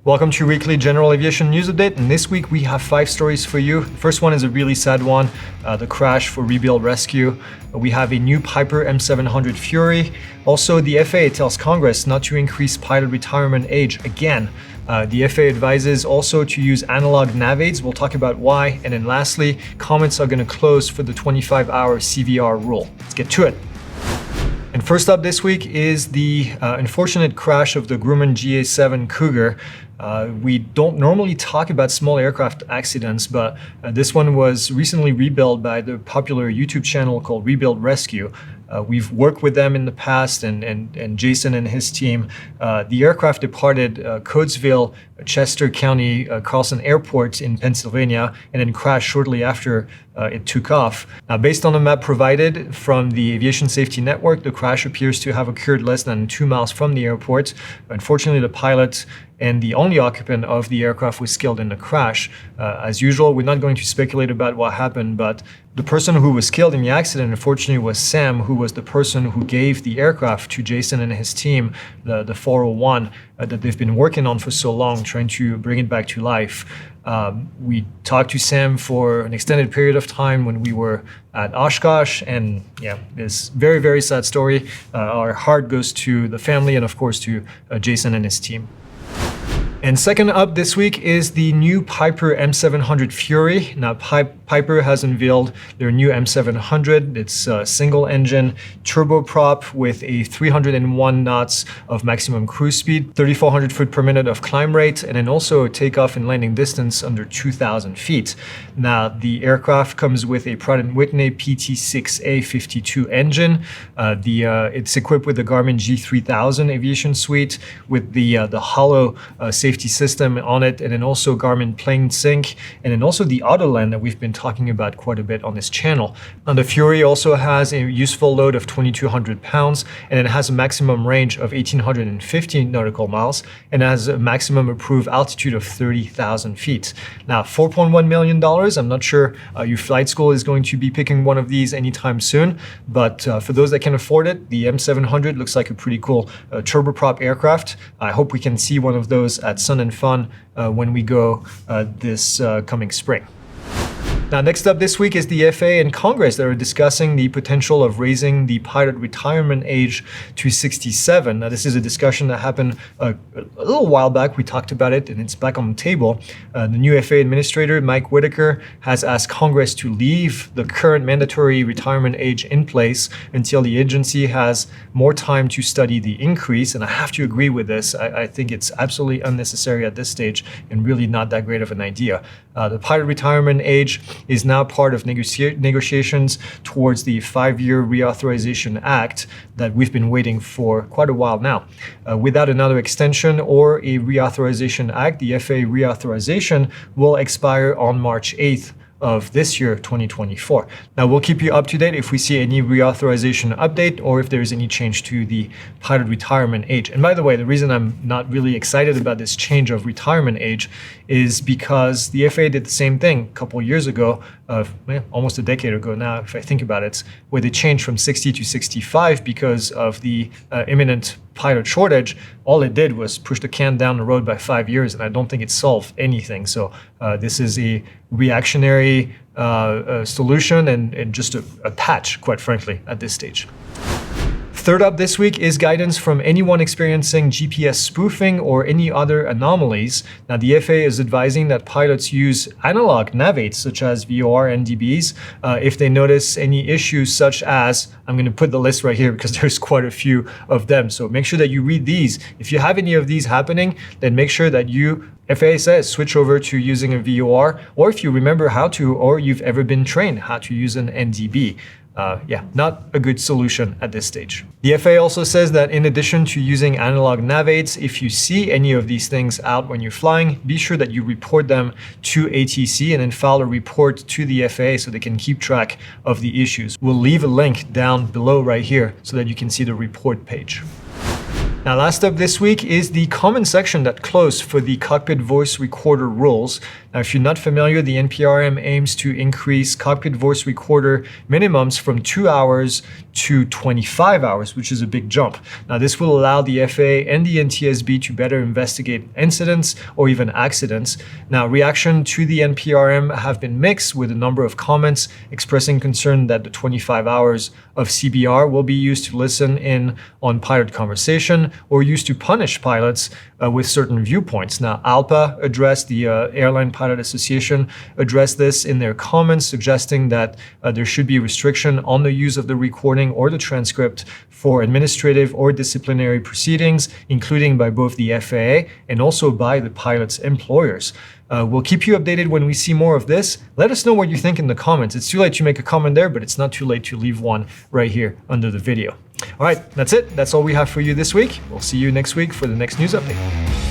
Welcome to your weekly General Aviation news update, and this week we have 5 stories for you. The first one is a really sad one, the crash for rebuild rescue. We have a new Piper M700 Fury. Also, the FAA tells Congress not to increase pilot retirement age again. The FAA advises also to use analog NAVAIDs. We'll talk about why. And then lastly, comments are going to close for the 25-hour CVR rule. Let's get to it. And first up this week is the unfortunate crash of the Grumman GA-7 Cougar. We don't normally talk about small aircraft accidents, but this one was recently rebuilt by the popular YouTube channel called Rebuild Rescue. We've worked with them in the past, and Jason and his team. The aircraft departed Coatesville-Chester County, Carlson Airport in Pennsylvania, and then crashed shortly after it took off. Now, based on the map provided from the Aviation Safety Network, the crash appears to have occurred less than 2 miles from the airport. Unfortunately, the pilot and the only occupant of the aircraft was killed in the crash. As usual, we're not going to speculate about what happened, but the person who was killed in the accident, unfortunately, was Sam, who was the person who gave the aircraft to Jason and his team, the 401 that they've been working on for so long, trying to bring it back to life. We talked to Sam for an extended period of time when we were at Oshkosh, and yeah, this very, very sad story. Our heart goes to the family and, of course, to Jason and his team. And second up this week is the new Piper M700 Fury. Now, Piper has unveiled their new M700. It's a single-engine turboprop with a 301 knots of maximum cruise speed, 3,400 foot per minute of climb rate, and then also a takeoff and landing distance under 2,000 feet. Now, the aircraft comes with a Pratt & Whitney PT6A52 engine. It's equipped with the Garmin G3000 aviation suite with the hollow safety system on it, and then also Garmin Plane Sync, and then also the Autoland that we've been talking about quite a bit on this channel. Now, the Fury also has a useful load of 2,200 pounds, and it has a maximum range of 1,850 nautical miles, and has a maximum approved altitude of 30,000 feet. Now, $4.1 million. I'm not sure your flight school is going to be picking one of these anytime soon, but for those that can afford it, the M700 looks like a pretty cool turboprop aircraft. I hope we can see one of those at Sun and Fun when we go this coming spring. Now, next up this week is the FAA and Congress that are discussing the potential of raising the pilot retirement age to 67. Now, this is a discussion that happened a little while back. We talked about it, and it's back on the table. The new FAA administrator, Mike Whitaker, has asked Congress to leave the current mandatory retirement age in place until the agency has more time to study the increase. And I have to agree with this. I think it's absolutely unnecessary at this stage and really not that great of an idea. The pilot retirement age is now part of negotiations towards the 5-year Reauthorization Act that we've been waiting for quite a while now. Without another extension or a Reauthorization Act, the FAA reauthorization will expire on March 8th of this year, 2024. Now, we'll keep you up to date if we see any reauthorization update or if there's any change to the pilot retirement age. And by the way, the reason I'm not really excited about this change of retirement age is because the FAA did the same thing a couple of years ago, almost a decade ago now, if I think about it, where they changed from 60 to 65 because of the imminent pilot shortage. All it did was push the can down the road by 5 years, and I don't think it solved anything. So this is a reactionary solution and just a patch, quite frankly, at this stage. Third up this week is guidance from anyone experiencing GPS spoofing or any other anomalies. Now, the FAA is advising that pilots use analog NAVAIDs such as VOR and DBs if they notice any issues such as, I'm going to put the list right here because there's quite a few of them. So make sure that you read these. If you have any of these happening, then make sure that you, FAA says, switch over to using a VOR, or if you remember how to, or you've ever been trained how to use an NDB. Not a good solution at this stage. The FAA also says that in addition to using analog NAVAIDs, if you see any of these things out when you're flying, be sure that you report them to ATC and then file a report to the FAA so they can keep track of the issues. We'll leave a link down below right here so that you can see the report page. Now, last up this week is the comment section that closed for the cockpit voice recorder rules. Now, if you're not familiar, the NPRM aims to increase cockpit voice recorder minimums from 2 hours to 25 hours, which is a big jump. Now, this will allow the FAA and the NTSB to better investigate incidents or even accidents. Now, reaction to the NPRM have been mixed, with a number of comments expressing concern that the 25 hours of CBR will be used to listen in on pilot conversation or used to punish pilots with certain viewpoints. Now, ALPA addressed, the Airline Pilot Association addressed this in their comments, suggesting that there should be restriction on the use of the recording or the transcript for administrative or disciplinary proceedings, including by both the FAA and also by the pilot's employers. We'll keep you updated when we see more of this. Let us know what you think in the comments. It's too late to make a comment there, but it's not too late to leave one right here under the video. All right, that's it. That's all we have for you this week. We'll see you next week for the next news update.